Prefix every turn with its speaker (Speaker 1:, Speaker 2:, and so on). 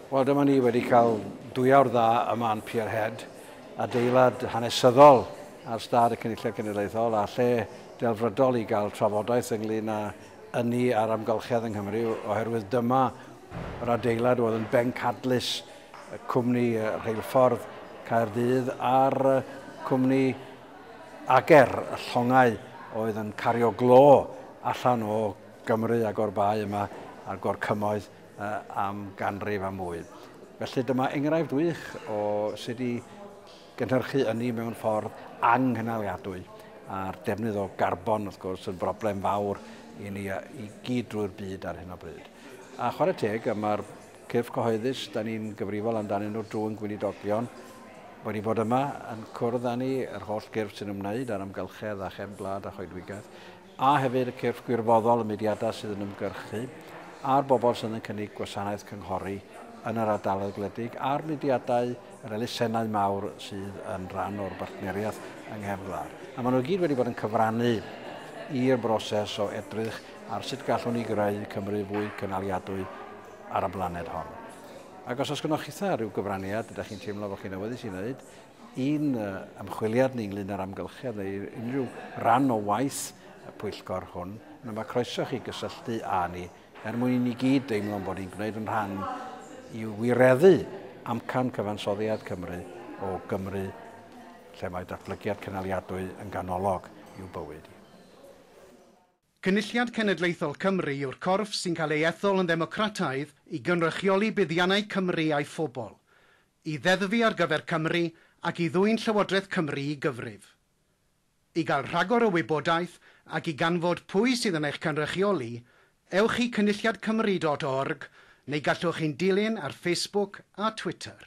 Speaker 1: Wel, dyma ni wedi cael 2 awr dda yma yn Pierhead, adeilad hanesyddol ar stad y Cynulliad Cenedlaethol a lle delfrydol i gael trafodaeth ynglyn â ynni ar amgylchedd yng Nghymru oherwydd dyma yr adeilad oedd yn bencadlys y cwmni rheilffordd Caerdydd a'r cwmni ager y llongau oedd yn cario glo allan o Gymru ag o'r bai yma a'r gorcymoedd am ganrif a mwy. Felly dyma enghraifft wych o sut i gynhyrchu ynni mewn ffordd anghynaliadwy a'r defnydd o garbon wrth gwrs yn broblem fawr i ni i gyd drwy'r byd ar hyn o bryd. A chwarae teg, mae'r cyrff cyhoeddus, da ni'n gyfrifol amdanyn nhw drwy'n gweinidogion, wedi bod yma yn cwrdd â ni yr holl gyrff sy'n ymwneud ar amgylchedd a chefn-gwlad a choedwigaeth, a hefyd y cyrff gwirfoddol y mudiadau sydd yn ymgyrchu, a'r bobl sydd yn cynnig gwasanaeth cynghori yn yr ardaloedd gwledig, a'r mudiadau, yr elusennau mawr sydd yn rhan o'r bartneriaeth yng nghefn-gwlad. A maen nhw gyd wedi bod yn cyfrannu i'r broses o edrych ar sut gallwn ni greu Cymru fwy cynaliadwy ar y blaned hon. Ac os gynnwch chi rhyw gyfraniad, ydych chi'n teimlo bod chi'n awyddus i wneud, un ymchwiliad ni ynglyn â'r amgylchedd neu unrhyw ran o waith y Pwyllgor hwn, mae croeso chi gysylltu â ni mwyn i ni gyd deimlo'n bod ni'n gwneud yn rhan i wireddu amcan cyfansoddiad Cymru o Gymru lle mae datblygiad cynaliadwy yn ganolog i'w bywyd.
Speaker 2: Cynulliad Cenedlaethol Cymru yw'r corff sy'n cael ei ethol yn ddemocrataidd i gynrychioli buddiannau Cymru a'i phobl, i ddeddfu ar gyfer Cymru ac i ddwyn Llywodraeth Cymru i gyfrif. I gael rhagor o wybodaeth ac i ganfod pwy sydd yn eich cynrychioli, ewch i cynulliadcymru.org neu gallwch chi'n dilyn ar Facebook a Twitter.